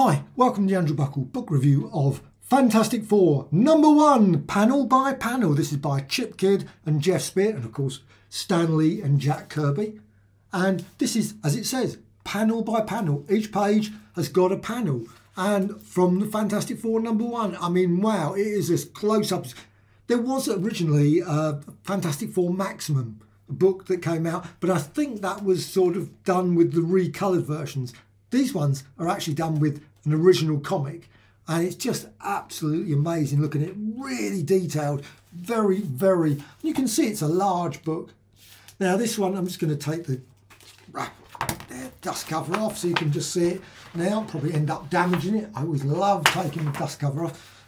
Hi, welcome to the Andrew Buckle book review of Fantastic Four #1, panel by panel. This is by Chip Kidd and Jeff Spear, and of course Stan Lee and Jack Kirby. And this is, as it says, panel by panel. Each page has got a panel. And from the Fantastic Four #1, I mean, wow, it is as close up. There was originally Fantastic Four Maximum, a book that came out, but I think that was sort of done with the recoloured versions. These ones are actually done with an original comic, and it's just absolutely amazing looking at it. Really detailed, very, very. You can see it's a large book. Now this one, I'm just going to take the dust cover off so you can just see it now. Probably end up damaging it. I always love taking the dust cover off.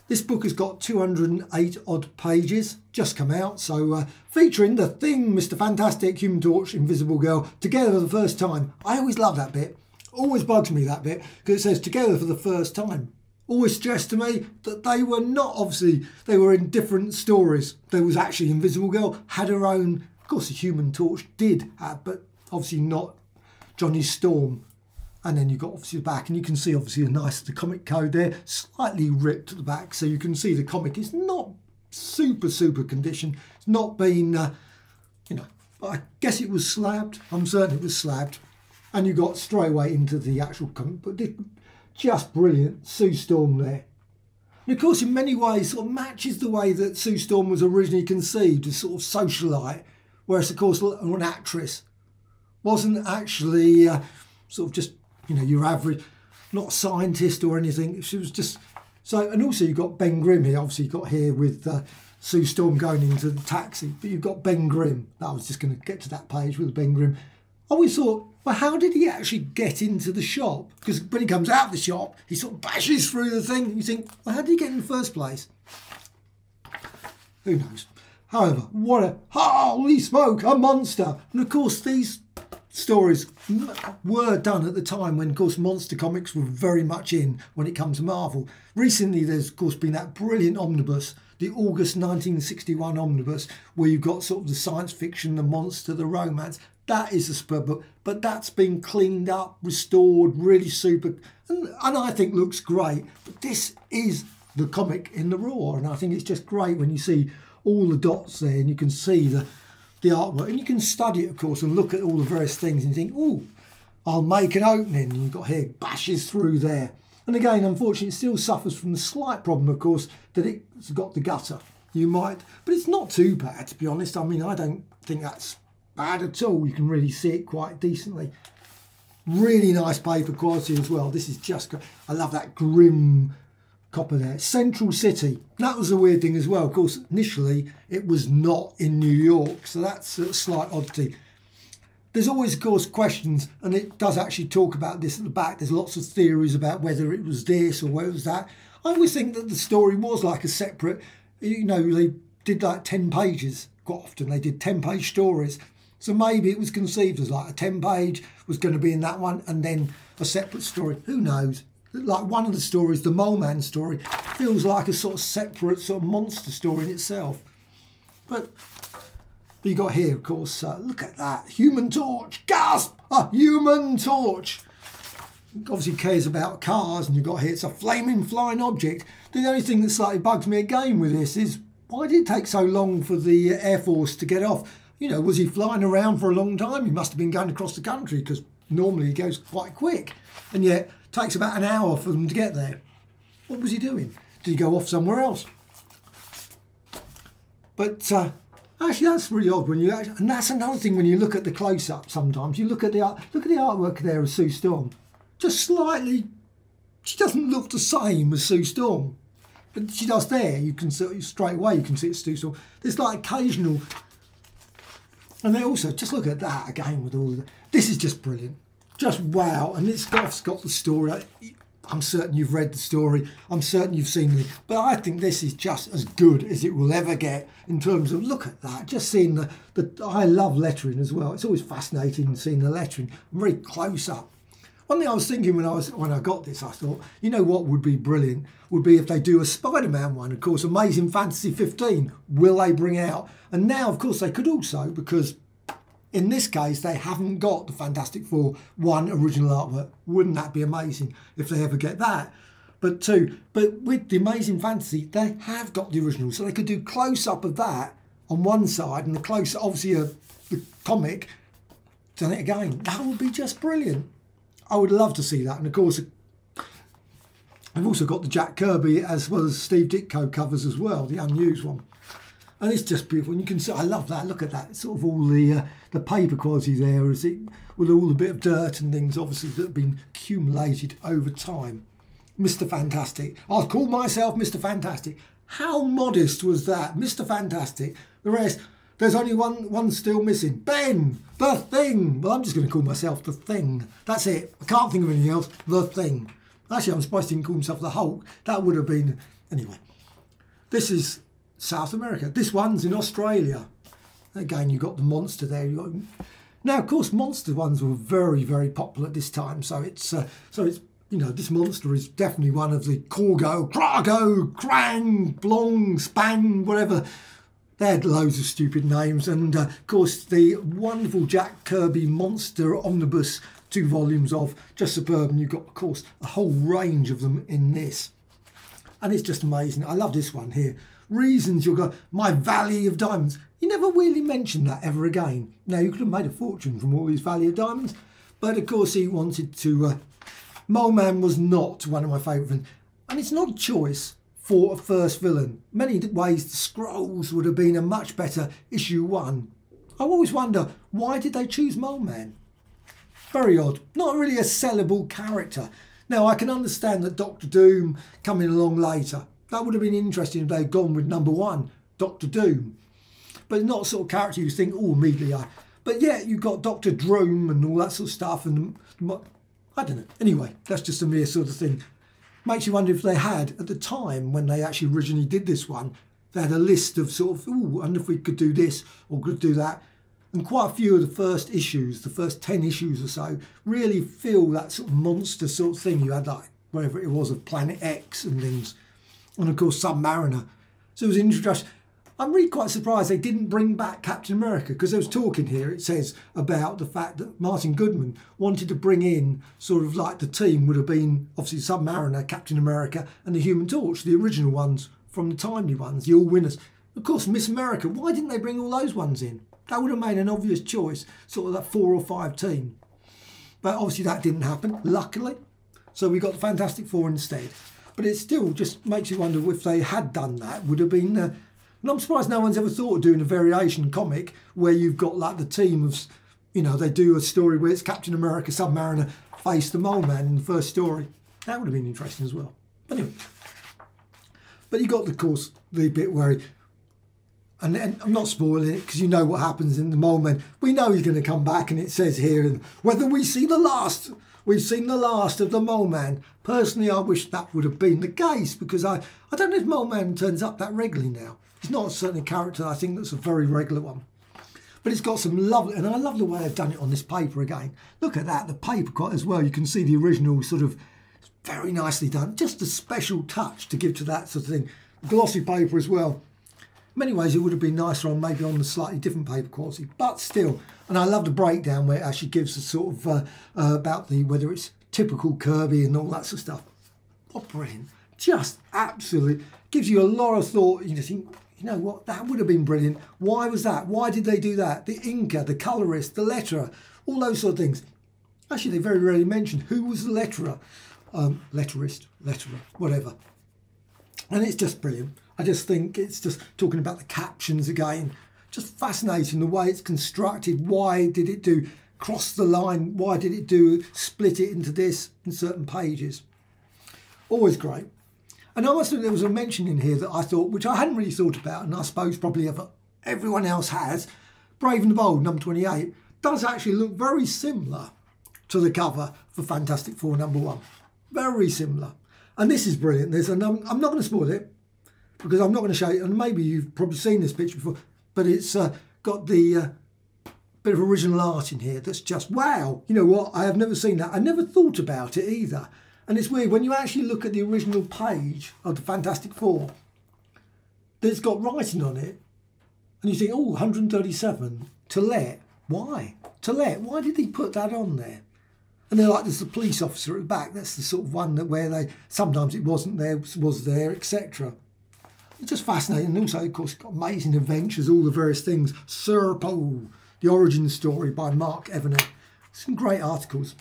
This book has got 208 odd pages, just come out, so featuring the Thing, Mr. Fantastic, Human Torch, Invisible Girl, together for the first time. I always love that bit. Always bugs me, that bit, because it says together for the first time. Always stressed to me that they were not, obviously, they were in different stories. There was actually Invisible Girl, had her own, of course the Human Torch did have, but obviously not Johnny Storm. And then you've got obviously the back, and you can see obviously a nice, the comic code there, slightly ripped at the back, so you can see the comic is not super condition. It's not been, you know, I guess it was slabbed. I'm certain it was slabbed. And you got straight away into the actual comic, but just brilliant. Sue Storm there. And of course, in many ways, sort of matches the way that Sue Storm was originally conceived, as sort of socialite, whereas of course an actress wasn't actually sort of just, you know, your average, not a scientist or anything. She was just so. And also you've got Ben Grimm here. Obviously you've got here with Sue Storm going into the taxi, but you've got Ben Grimm. I was just going to get to that page with Ben Grimm. I always thought, well, how did he actually get into the shop? Because when he comes out of the shop, he sort of bashes through the thing. You think, well, how did he get in the first place? Who knows? However, what a holy smoke, a monster! And of course, these stories were done at the time when, of course, monster comics were very much in when it comes to Marvel. Recently, there's, of course, been that brilliant omnibus, the August 1961 omnibus, where you've got sort of the science fiction, the monster, the romance. That is a superb book, but that's been cleaned up, restored, really super, and I think looks great. But this is the comic in the raw, and I think it's just great when you see all the dots there, and you can see the artwork, and you can study it, of course, and look at all the various things and think, oh, I'll make an opening. And you've got here, bashes through there. And again, unfortunately, it still suffers from the slight problem, of course, that it's got the gutter. You might, but it's not too bad, to be honest. I mean, I don't think that's bad at all. You can really see it quite decently. Really nice paper quality as well. This is just, I love that Grimm copper there. Central City. That was a weird thing as well. Of course, initially it was not in New York, so that's a slight oddity. There's always, of course, questions, and it does actually talk about this at the back. There's lots of theories about whether it was this or whether it was that. I always think that the story was like a separate, you know, they did like 10 pages. Quite often they did 10-page stories. So maybe it was conceived as like a 10-page was going to be in that one, and then a separate story. Who knows? Like one of the stories, the Mole Man story, feels like a sort of separate sort of monster story in itself. But you got here, of course, look at that. Human Torch, gasp! A Human Torch! Obviously cares about cars, and you've got here, it's a flaming flying object. The only thing that slightly bugs me again with this is, why did it take so long for the Air Force to get off? You know, was he flying around for a long time? He must have been going across the country, because normally he goes quite quick. And yet, it takes about an hour for them to get there. What was he doing? Did he go off somewhere else? But actually, that's really odd when you actually, and that's another thing when you look at the close-up. Sometimes you look at the artwork there of Sue Storm. Just slightly, she doesn't look the same as Sue Storm, but she does there. You can see straight away. You can see it's Sue Storm. There's like occasional. And they also, just look at that again with all of the, this is just brilliant. Just wow. And it's got the story. I'm certain you've read the story. I'm certain you've seen it. But I think this is just as good as it will ever get in terms of, look at that. Just seeing the I love lettering as well. It's always fascinating seeing the lettering. Very close up. One thing I was thinking when I got this, I thought, you know what would be brilliant? Would be if they do a Spider-Man one. Of course, Amazing Fantasy 15, will they bring out? And now, of course, they could also, because In this case, they haven't got the Fantastic Four 1 original artwork. Wouldn't that be amazing if they ever get that? But 2, but with the Amazing Fantasy, they have got the original, so they could do close-up of that on one side, and the close, obviously, the comic, done it again. That would be just brilliant. I would love to see that. And of course, I've also got the Jack Kirby as well as Steve Ditko covers as well, the unused one. And it's just beautiful. And you can see, I love that. Look at that. It's sort of all the paper quality there, is it, with all the bit of dirt and things, obviously, that have been accumulated over time. Mr. Fantastic. I'll call myself Mr. Fantastic. How modest was that? Mr. Fantastic. The rest, there's only one still missing. Ben, the Thing. Well, I'm just going to call myself the Thing. That's it. I can't think of anything else. The Thing. Actually, I'm surprised he didn't call himself the Hulk. That would have been... Anyway, this is South America. This one's in Australia. Again, you've got the monster there. Now, of course, monster ones were very, very popular at this time. So it's you know, this monster is definitely one of the Corgo, Krago, Krang, Blong, Spang, whatever. They had loads of stupid names. And, of course, the wonderful Jack Kirby Monster Omnibus, 2 volumes of, just superb. And you've got, of course, a whole range of them in this. And it's just amazing. I love this one here. Reasons you'll go, My Valley of Diamonds. You never really mentioned that ever again. Now, you could have made a fortune from all these Valley of Diamonds. But, of course, he wanted to... Mole Man was not one of my favourite, and it's not a choice for a first villain. Many ways the Skrulls would have been a much better issue 1. I always wonder, why did they choose Mole Man? Very odd. Not really a sellable character. Now, I can understand that Doctor Doom coming along later. That would have been interesting if they'd gone with number 1, Doctor Doom. But not sort of character you think, oh, immediately But yeah, you've got Doctor Doom and all that sort of stuff, and I don't know. Anyway, that's just a mere sort of thing. Makes you wonder if they had, at the time when they actually originally did this one, they had a list of sort of, oh, I wonder if we could do this or could do that. And quite a few of the first issues, the first 10 issues or so, really feel that sort of monster sort of thing. You had like, whatever it was, of Planet X and things. And of course, Submariner. So it was an introduction. I'm really quite surprised they didn't bring back Captain America, because there was talk in here, it says, about the fact that Martin Goodman wanted to bring in sort of like the team would have been obviously Submariner, Captain America and the Human Torch, the original ones from the timely ones, the all winners. Of course, Miss America, why didn't they bring all those ones in? That would have made an obvious choice, sort of that 4 or 5 team. But obviously that didn't happen, luckily. So we got the Fantastic Four instead. But it still just makes you wonder if they had done that, would have been... And I'm surprised no one's ever thought of doing a variation comic where you've got like the team of, you know, they do a story where it's Captain America, Submariner, face the Mole Man in the first story. That would have been interesting as well. But anyway. But you got, of course, the bit where he, and I'm not spoiling it because you know what happens in the Mole Man. We know he's going to come back, and it says here, whether we see the last, we've seen the last of the Mole Man. Personally, I wish that would have been the case, because I don't know if Mole Man turns up that regularly now. It's not certainly a character I think that's a very regular one. But it's got some lovely, and I love the way they've done it on this paper again. Look at that, the paper quite as well. You can see the original sort of very nicely done. Just a special touch to give to that sort of thing. Glossy paper as well. In many ways it would have been nicer on maybe on the slightly different paper quality, but still. And I love the breakdown where it actually gives a sort of about the whether it's typical Kirby and all that sort of stuff. Oh, brilliant. Just absolutely gives you a lot of thought. You just think, you know what, that would have been brilliant. Why was that? Why did they do that? The inker, the colorist, the letterer, all those sort of things. Actually, they very rarely mention who was the letterer. Letterist, letterer, whatever. And it's just brilliant. I just think it's just talking about the captions again. Just fascinating the way it's constructed. Why did it do cross the line? Why did it do split it into this in certain pages? Always great. And I must admit there was a mention in here that I thought, which I hadn't really thought about, and I suppose probably everyone else has. Brave and the Bold, number 28, does actually look very similar to the cover for Fantastic Four number 1. Very similar. And this is brilliant. There's I'm not going to spoil it, because I'm not going to show you, and maybe you've probably seen this picture before, but it's got the bit of original art in here that's just, wow. You know what, I have never seen that. I never thought about it either. And it's weird, when you actually look at the original page of the Fantastic Four, it's got writing on it, and you think, oh, 137 to let. Why? To let. Why did he put that on there? And they're like, there's the police officer at the back. That's the sort of one that where they, sometimes it wasn't there, was there, etc. It's just fascinating. And also, of course, got amazing adventures, all the various things. Serpo, the origin story by Mark Evany. Some great articles.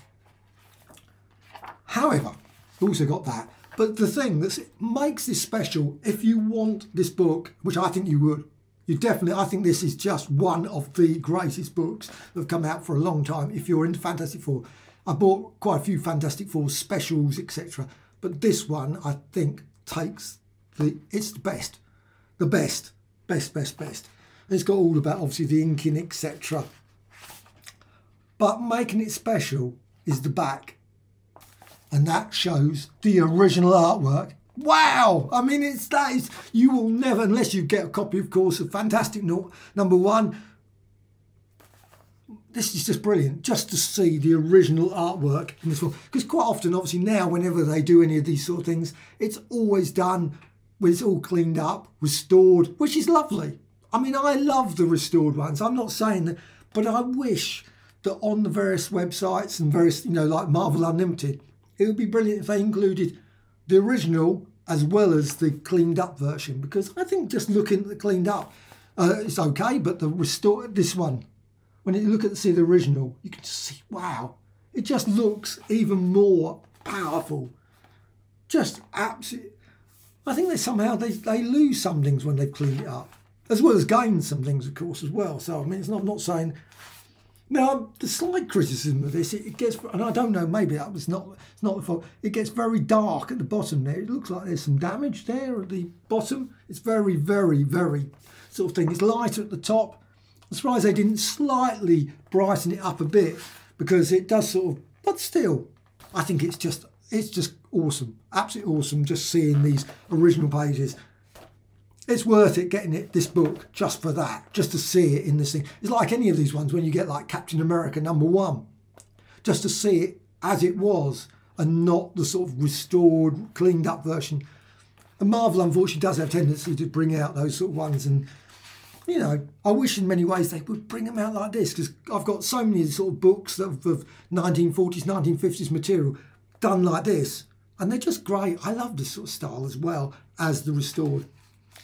However, we've also got that. But the thing that makes this special, if you want this book, which I think you would, you definitely, I think this is just one of the greatest books that have come out for a long time. If you're into Fantastic Four, I bought quite a few Fantastic Four specials, etc. But this one, I think, takes it's the best. The best. Best. And it's got all about, obviously, the inking, etc. But making it special is the back. And that shows the original artwork. Wow! I mean, you will never, unless you get a copy, of course, of Fantastic #1. This is just brilliant, just to see the original artwork in this one. Because quite often, obviously now, whenever they do any of these sort of things, it's always done when it's all cleaned up, restored, which is lovely. I mean, I love the restored ones. I'm not saying that, but I wish that on the various websites and various, like Marvel Unlimited, it would be brilliant if they included the original as well as the cleaned up version, because I think just looking at the cleaned up, it's okay, but the restored, this one, when you look at see the original, you can just see, wow, it just looks even more powerful. Just absolutely. I think they lose some things when they clean it up, as well as gain some things, of course, as well. So I mean, I'm not saying. Now, the slight criticism of this, it gets, and I don't know, maybe that was it's not the fault. It gets very dark at the bottom there. It looks like there's some damage there at the bottom. It's very, very, very sort of thing. It's lighter at the top. I'm surprised they didn't slightly brighten it up a bit, because it does sort of, but still, I think it's just awesome. Absolutely awesome just seeing these original pages. It's worth it getting this book just for that, just to see it in this thing. It's like any of these ones when you get like Captain America #1, just to see it as it was and not the sort of restored, cleaned up version. And Marvel, unfortunately, does have a tendency to bring out those sort of ones. And, I wish in many ways they would bring them out like this, because I've got so many sort of books of 1940s, 1950s material done like this. And they're just great. I love this sort of style as well as the restored.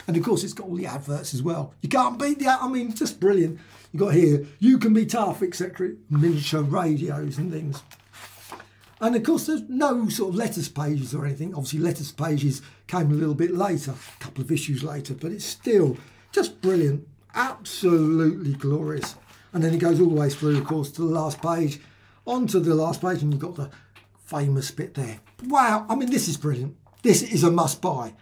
And of course, it's got all the adverts as well. You can't beat the, I mean, just brilliant. You got here, you can be tough, etc. Miniature radios and things. And of course, there's no sort of letters pages or anything. Obviously, letters pages came a little bit later, a couple of issues later, but it's still just brilliant. Absolutely glorious. And then it goes all the way through, of course, to the last page, onto the last page, and you've got the famous bit there. Wow, I mean, this is brilliant. This is a must buy.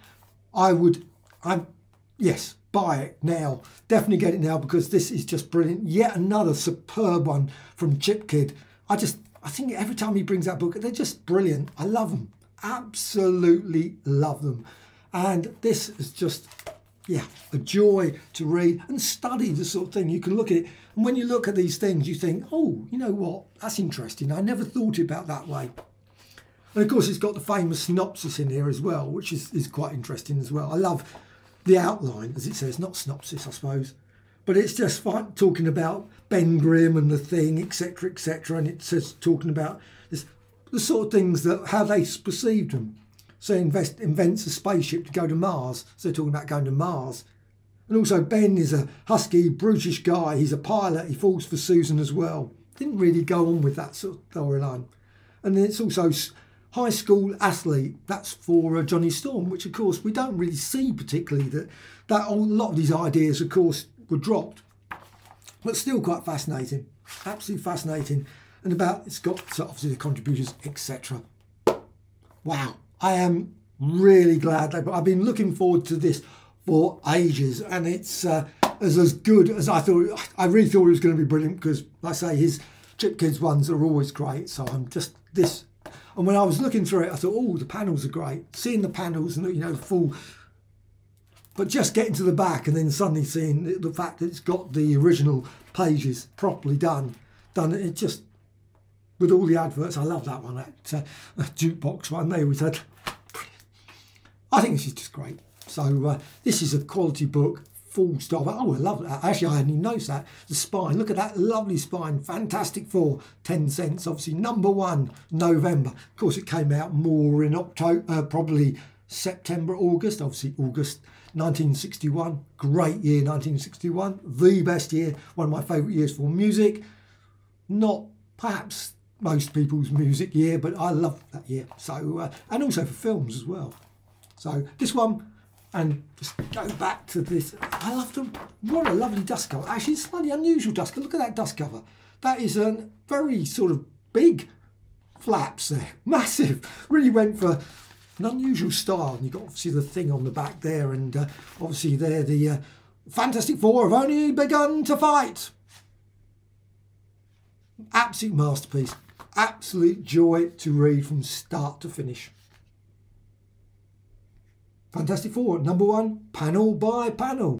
Yes, buy it now. Definitely get it now, because this is just brilliant. Yet another superb one from Chip Kid. I think every time he brings out a book, they're just brilliant. I love them. Absolutely love them. And this is just, yeah, a joy to read and study the sort of thing. You can look at it, and when you look at these things, you think, oh, you know what? That's interesting. I never thought about that way. And of course, it's got the famous synopsis in here as well, which is quite interesting as well. I love the outline, as it says, not synopsis, I suppose. But it's just fine, talking about Ben Grimm and the thing, etc., etc. And it says, talking about the sort of things that, how they perceived them. So invents a spaceship to go to Mars. So they're talking about going to Mars. And also Ben is a husky, brutish guy. He's a pilot. He falls for Susan as well. Didn't really go on with that sort of storyline. And then it's also high school athlete, that's for Johnny Storm, which of course we don't really see particularly, that a lot of these ideas of course were dropped, but still quite fascinating, absolutely fascinating. And it's got obviously the contributors, etc. Wow, I am really glad I've been looking forward to this for ages, and it's as good as I thought. I really thought it was going to be brilliant, because like I say, his Chip Kids ones are always great. So I'm just this. And when I was looking through it, I thought, oh, the panels are great. Seeing the panels and, full. But just getting to the back and then suddenly seeing the fact that it's got the original pages properly done. It just, with all the adverts, I love that one, that jukebox one they always had. I think this is just great. So this is a quality book, full stop. Oh, I love that. Actually, I hadn't even noticed that. The spine, look at that lovely spine. Fantastic Four, 10 cents. Obviously, number 1, November. Of course, it came out more in October, probably September, August. Obviously, August 1961. Great year, 1961. The best year. One of my favourite years for music. Not perhaps most people's music year, but I love that year. So, and also for films as well. So, this one. And just go back to this. I love them. What a lovely dust cover. Actually, it's a slightly unusual dust cover. Look at that dust cover. That is a very sort of big flaps there. Massive. Really went for an unusual style. And you've got obviously the thing on the back there. And obviously there the Fantastic Four have only begun to fight. Absolute masterpiece. Absolute joy to read from start to finish. Fantastic Four, number 1, panel by panel.